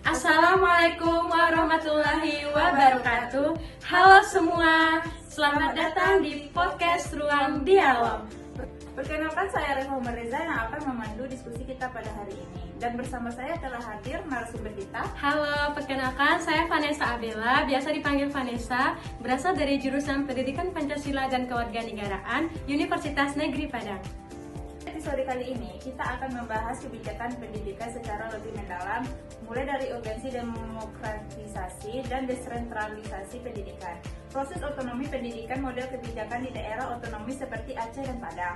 Assalamualaikum warahmatullahi wabarakatuh. Halo semua, selamat datang di podcast Ruang Dialog. Perkenalkan, saya Revo Mereza yang akan memandu diskusi kita pada hari ini. Dan bersama saya telah hadir narasumber kita. Halo, perkenalkan saya Vanessa Abela, biasa dipanggil Vanessa, berasal dari jurusan Pendidikan Pancasila dan Kewarganegaraan Universitas Negeri Padang. Episode kali ini kita akan membahas kebijakan pendidikan secara lebih mendalam, mulai dari urgensi demokratisasi dan desentralisasi pendidikan, proses otonomi pendidikan, model kebijakan di daerah otonomi seperti Aceh dan Padang,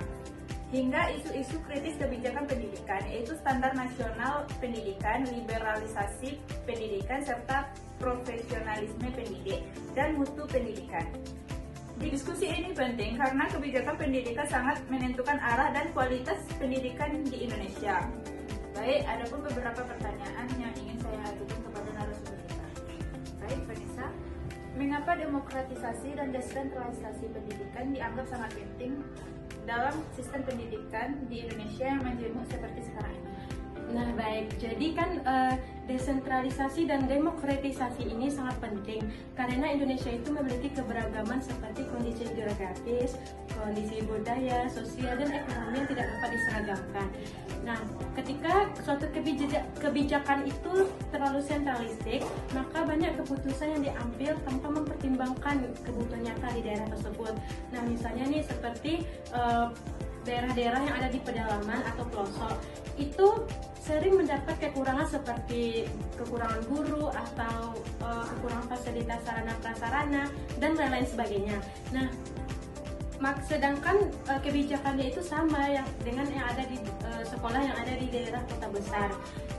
hingga isu-isu kritis kebijakan pendidikan, yaitu standar nasional pendidikan, liberalisasi pendidikan, serta profesionalisme pendidik dan mutu pendidikan. Di diskusi ini penting karena kebijakan pendidikan sangat menentukan arah dan kualitas pendidikan di Indonesia. Baik, ada pun beberapa pertanyaan yang ingin saya ajukan kepada narasumber kita. Baik, Vanessa, mengapa demokratisasi dan desentralisasi pendidikan dianggap sangat penting dalam sistem pendidikan di Indonesia yang majemuk seperti sekarang ini? Nah baik, jadi kan desentralisasi dan demokratisasi ini sangat penting karena Indonesia itu memiliki keberagaman seperti kondisi geografis, kondisi budaya, sosial, dan ekonomi yang tidak dapat diseragamkan. Nah, ketika suatu kebijakan itu terlalu sentralistik, maka banyak keputusan yang diambil tanpa mempertimbangkan kebutuhan nyata di daerah tersebut. Nah, misalnya nih seperti daerah-daerah yang ada di pedalaman atau pelosok itu sering mendapat kekurangan seperti kekurangan guru atau kekurangan fasilitas sarana prasarana dan lain-lain sebagainya. Nah, sedangkan kebijakannya itu sama dengan yang ada di sekolah yang ada di daerah kota besar.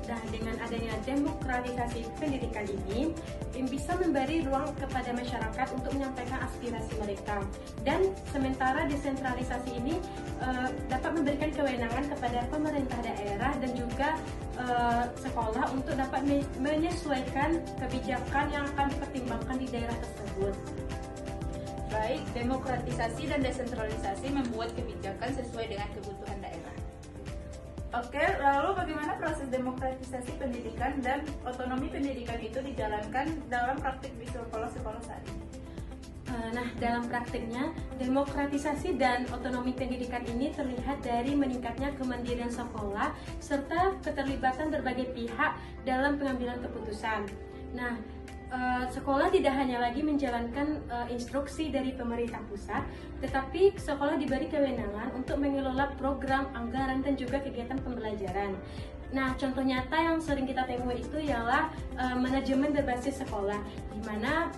Nah, dengan adanya demokratisasi pendidikan ini bisa memberi ruang kepada masyarakat untuk menyampaikan aspirasi mereka. Dan sementara desentralisasi ini dapat memberikan kewenangan kepada pemerintah daerah dan juga sekolah untuk dapat menyesuaikan kebijakan yang akan dipertimbangkan di daerah tersebut. Baik, demokratisasi dan desentralisasi membuat kebijakan sesuai dengan kebutuhan daerah. Oke, lalu bagaimana proses demokratisasi pendidikan dan otonomi pendidikan itu dijalankan dalam praktik di sekolah-sekolah saat ini? Nah, dalam praktiknya, demokratisasi dan otonomi pendidikan ini terlihat dari meningkatnya kemandirian sekolah serta keterlibatan berbagai pihak dalam pengambilan keputusan. Nah, sekolah tidak hanya lagi menjalankan instruksi dari pemerintah pusat, tetapi sekolah diberi kewenangan untuk mengelola program, anggaran, dan juga kegiatan pembelajaran. Nah, contoh nyata yang sering kita temui itu ialah manajemen berbasis sekolah, di mana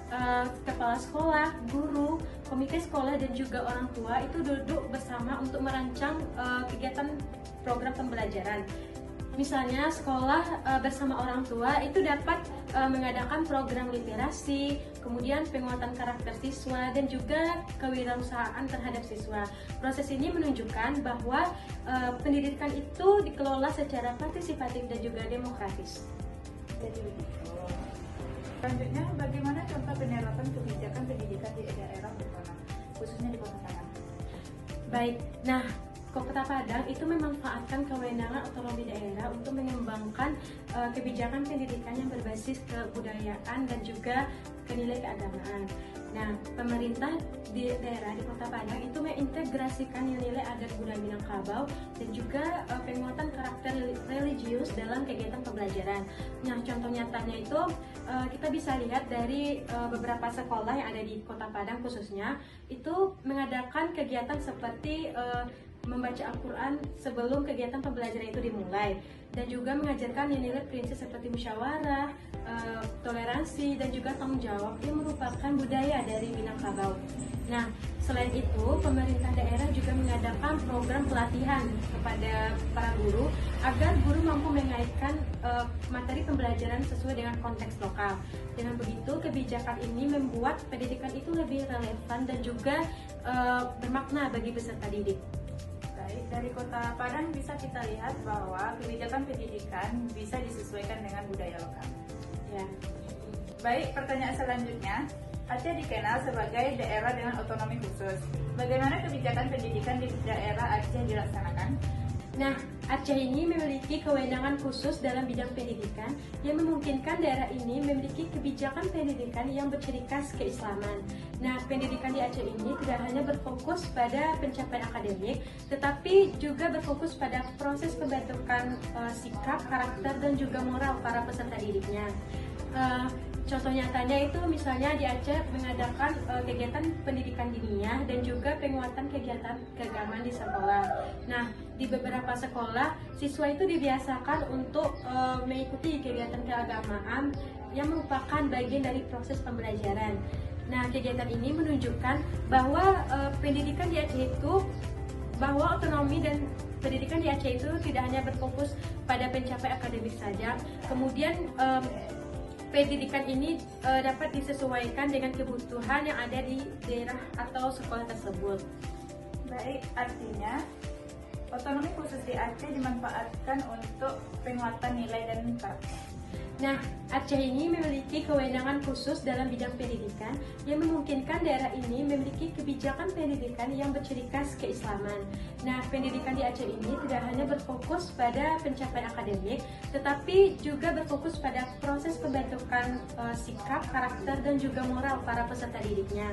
kepala sekolah, guru, komite sekolah, dan juga orang tua itu duduk bersama untuk merancang kegiatan program pembelajaran. Misalnya sekolah bersama orang tua itu dapat mengadakan program literasi, kemudian penguatan karakter siswa, dan juga kewirausahaan terhadap siswa. Proses ini menunjukkan bahwa pendidikan itu dikelola secara partisipatif dan juga demokratis. Jadi begitu. Selanjutnya, bagaimana contoh penerapan kebijakan pendidikan di daerah otonom, khususnya di Kota Padang? Baik, nah Kota Padang itu memanfaatkan kewenangan otonomi daerah untuk mengembangkan kebijakan pendidikan yang berbasis kebudayaan dan juga nilai keagamaan. Nah, pemerintah di daerah di Kota Padang itu mengintegrasikan nilai adat budaya Minangkabau dan juga penguatan karakter religius dalam kegiatan pembelajaran. Nah, contoh nyatanya itu kita bisa lihat dari beberapa sekolah yang ada di Kota Padang khususnya itu mengadakan kegiatan seperti membaca Al-Quran sebelum kegiatan pembelajaran itu dimulai, dan juga mengajarkan nilai prinsip seperti musyawarah, toleransi, dan juga tanggung jawab yang merupakan budaya dari Minangkabau. Nah, selain itu, pemerintah daerah juga mengadakan program pelatihan kepada para guru agar guru mampu mengaitkan materi pembelajaran sesuai dengan konteks lokal. Dengan begitu, kebijakan ini membuat pendidikan itu lebih relevan dan juga bermakna bagi peserta didik. Dari Kota Padang bisa kita lihat bahwa kebijakan pendidikan bisa disesuaikan dengan budaya lokal. Ya. Baik, pertanyaan selanjutnya, Aceh dikenal sebagai daerah dengan otonomi khusus. Bagaimana kebijakan pendidikan di daerah Aceh dilaksanakan? Nah, Aceh ini memiliki kewenangan khusus dalam bidang pendidikan yang memungkinkan daerah ini memiliki kebijakan pendidikan yang berciri khas keislaman. Nah, pendidikan di Aceh ini tidak hanya berfokus pada pencapaian akademik, tetapi juga berfokus pada proses pembentukan sikap, karakter, dan juga moral para peserta didiknya. Contoh nyatanya itu misalnya di Aceh mengadakan kegiatan pendidikan diniyah dan juga penguatan kegiatan keagamaan di sekolah. Nah, di beberapa sekolah siswa itu dibiasakan untuk mengikuti kegiatan keagamaan yang merupakan bagian dari proses pembelajaran. Nah, kegiatan ini menunjukkan bahwa pendidikan di Aceh itu bahwa otonomi dan pendidikan di Aceh itu tidak hanya berfokus pada pencapaian akademik saja, kemudian pendidikan ini dapat disesuaikan dengan kebutuhan yang ada di daerah atau sekolah tersebut. Baik, artinya otonomi khusus di Aceh dimanfaatkan untuk penguatan nilai dan karakter. Nah, Aceh ini memiliki kewenangan khusus dalam bidang pendidikan yang memungkinkan daerah ini memiliki kebijakan pendidikan yang berciri khas keislaman. Nah, pendidikan di Aceh ini tidak hanya berfokus pada pencapaian akademik, tetapi juga berfokus pada proses pembentukan sikap, karakter, dan juga moral para peserta didiknya.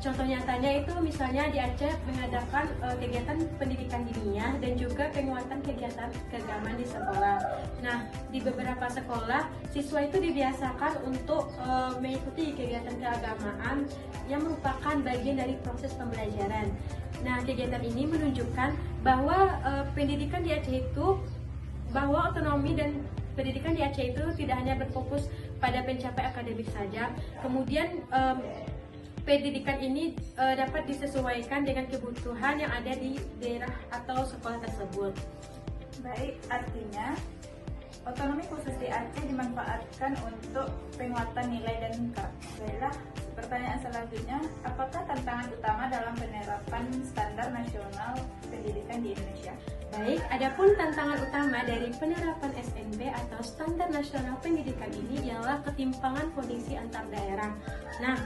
Contoh nyatanya itu misalnya di Aceh mengadakan kegiatan pendidikan diniyah dan juga penguatan kegiatan keagamaan di sekolah. Nah, di beberapa sekolah siswa itu dibiasakan untuk mengikuti kegiatan keagamaan yang merupakan bagian dari proses pembelajaran. Nah, kegiatan ini menunjukkan bahwa pendidikan di Aceh itu bahwa otonomi dan pendidikan di Aceh itu tidak hanya berfokus pada pencapaian akademik saja, kemudian pendidikan ini dapat disesuaikan dengan kebutuhan yang ada di daerah atau sekolah tersebut. Baik, artinya otonomi khusus di Aceh dimanfaatkan untuk penguatan nilai dan karakter. Baiklah, pertanyaan selanjutnya, apakah tantangan utama dalam penerapan standar nasional pendidikan di Indonesia? Baik, adapun tantangan utama dari penerapan SNP atau Standar Nasional Pendidikan ini ialah ketimpangan kondisi antar daerah. Nah,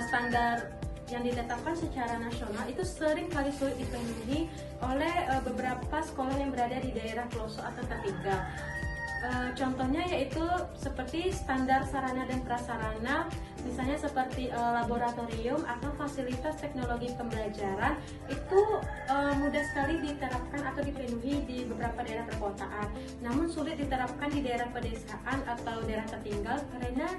standar yang ditetapkan secara nasional itu sering kali sulit dipenuhi oleh beberapa sekolah yang berada di daerah pelosok atau tertinggal. Contohnya yaitu seperti standar sarana dan prasarana, misalnya seperti laboratorium atau fasilitas teknologi pembelajaran itu mudah sekali diterapkan atau dipenuhi di beberapa daerah perkotaan, namun sulit diterapkan di daerah pedesaan atau daerah tertinggal karena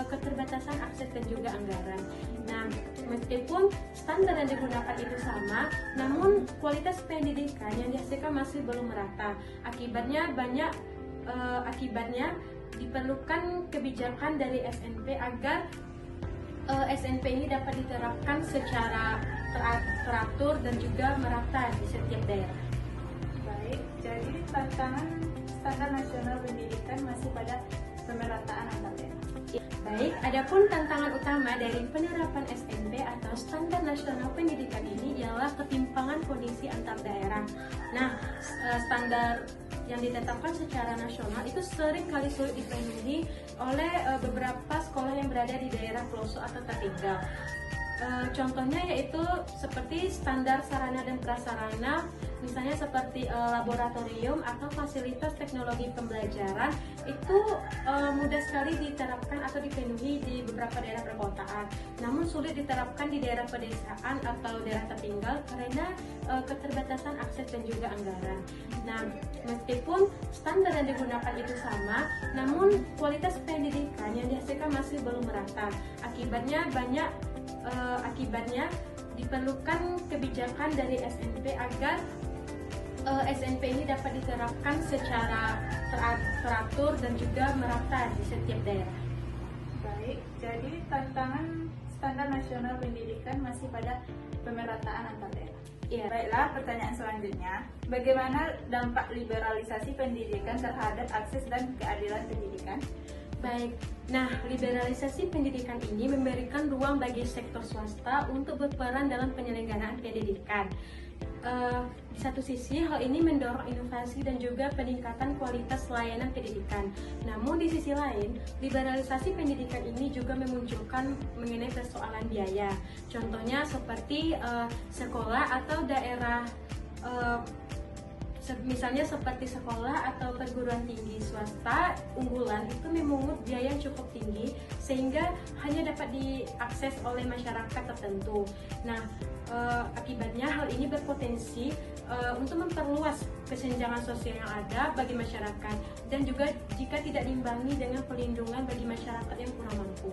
keterbatasan akses dan juga anggaran. Nah, meskipun standar yang digunakan itu sama, namun kualitas pendidikan yang dihasilkan masih belum merata. Akibatnya diperlukan kebijakan dari SNP agar SNP ini dapat diterapkan secara teratur dan juga merata di setiap daerah. Baik, jadi tantangan standar nasional pendidikan masih pada pemerataan antar daerah. Baik, adapun tantangan utama dari penerapan SNP atau Standar Nasional Pendidikan ini ialah ketimpangan kondisi antar daerah. Nah, standar yang ditetapkan secara nasional itu sering kali sulit dipenuhi oleh beberapa sekolah yang berada di daerah pelosok atau tertinggal. Contohnya yaitu seperti standar sarana dan prasarana, misalnya seperti laboratorium atau fasilitas teknologi pembelajaran itu mudah sekali diterapkan atau dipenuhi di beberapa daerah perkotaan, namun sulit diterapkan di daerah pedesaan atau daerah tertinggal karena keterbatasan akses dan juga anggaran. Nah, meskipun standar yang digunakan itu sama, namun kualitas pendidikan yang dihasilkan masih belum merata. Akibatnya diperlukan kebijakan dari SNP agar SNP ini dapat diterapkan secara teratur dan juga merata di setiap daerah. Baik, jadi tantangan standar nasional pendidikan masih pada pemerataan antar daerah. Ya. Baiklah, pertanyaan selanjutnya, bagaimana dampak liberalisasi pendidikan terhadap akses dan keadilan pendidikan? Baik, nah liberalisasi pendidikan ini memberikan ruang bagi sektor swasta untuk berperan dalam penyelenggaraan pendidikan. Di satu sisi, hal ini mendorong inovasi dan juga peningkatan kualitas layanan pendidikan. Namun di sisi lain, liberalisasi pendidikan ini juga memunculkan mengenai persoalan biaya. Contohnya seperti sekolah atau daerah Misalnya seperti sekolah atau perguruan tinggi swasta unggulan itu memungut biaya yang cukup tinggi sehingga hanya dapat diakses oleh masyarakat tertentu. Nah, akibatnya hal ini berpotensi untuk memperluas kesenjangan sosial yang ada bagi masyarakat dan juga jika tidak diimbangi dengan pelindungan bagi masyarakat yang kurang mampu.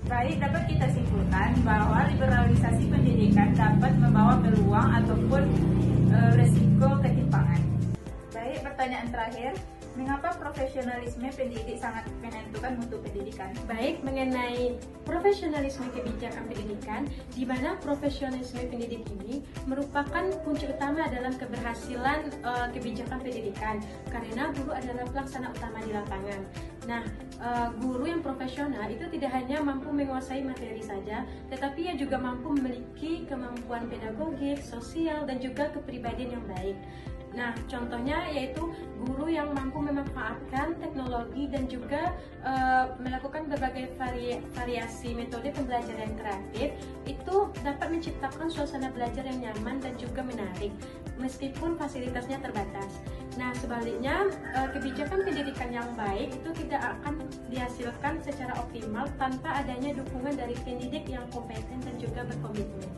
Baik, dapat kita simpulkan bahwa liberalisasi pendidikan dapat membawa peluang ataupun resiko ketimpangan. Baik, pertanyaan terakhir, mengapa profesionalisme pendidik sangat menentukan mutu pendidikan? Baik, mengenai profesionalisme kebijakan pendidikan, di mana profesionalisme pendidik ini merupakan kunci utama dalam keberhasilan kebijakan pendidikan, karena guru adalah pelaksana utama di lapangan. Nah, guru yang profesional itu tidak hanya mampu menguasai materi saja, tetapi ia juga mampu memiliki kemampuan pedagogik, sosial, dan juga kepribadian yang baik. Nah, contohnya yaitu guru yang mampu memanfaatkan teknologi dan juga melakukan berbagai variasi metode pembelajaran kreatif, itu dapat menciptakan suasana belajar yang nyaman dan juga menarik, meskipun fasilitasnya terbatas. Nah, sebaliknya, kebijakan pendidikan yang baik itu tidak akan dihasilkan secara optimal tanpa adanya dukungan dari pendidik yang kompeten dan juga berkomitmen.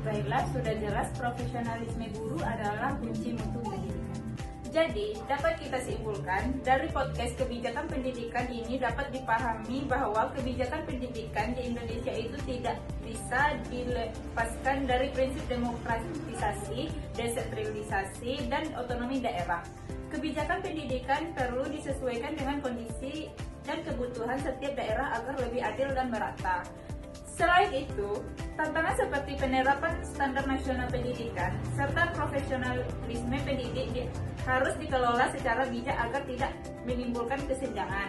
Baiklah, sudah jelas profesionalisme guru adalah kunci mutu pendidikan. Jadi, dapat kita simpulkan dari podcast kebijakan pendidikan ini dapat dipahami bahwa kebijakan pendidikan di Indonesia itu tidak bisa dilepaskan dari prinsip demokratisasi, desentralisasi, dan otonomi daerah. Kebijakan pendidikan perlu disesuaikan dengan kondisi dan kebutuhan setiap daerah agar lebih adil dan merata. Selain itu, tantangan seperti penerapan standar nasional pendidikan serta profesionalisme pendidik harus dikelola secara bijak agar tidak menimbulkan kesenjangan.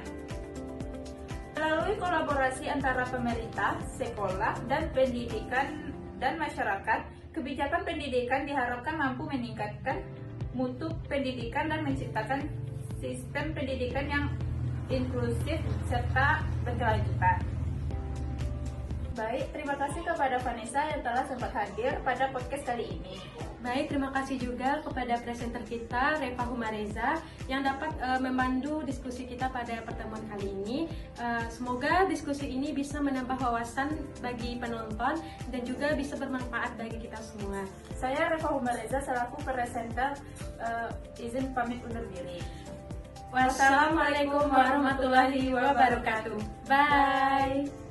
Melalui kolaborasi antara pemerintah, sekolah, dan pendidikan dan masyarakat, kebijakan pendidikan diharapkan mampu meningkatkan mutu pendidikan dan menciptakan sistem pendidikan yang inklusif serta berkelanjutan. Baik, terima kasih kepada Vanessa yang telah sempat hadir pada podcast kali ini. Baik, terima kasih juga kepada presenter kita, Reva Humareza, yang dapat memandu diskusi kita pada pertemuan kali ini. Semoga diskusi ini bisa menambah wawasan bagi penonton dan juga bisa bermanfaat bagi kita semua. Saya Reva Humareza selaku presenter izin pamit undur diri. Wassalamualaikum warahmatullahi wabarakatuh. Bye.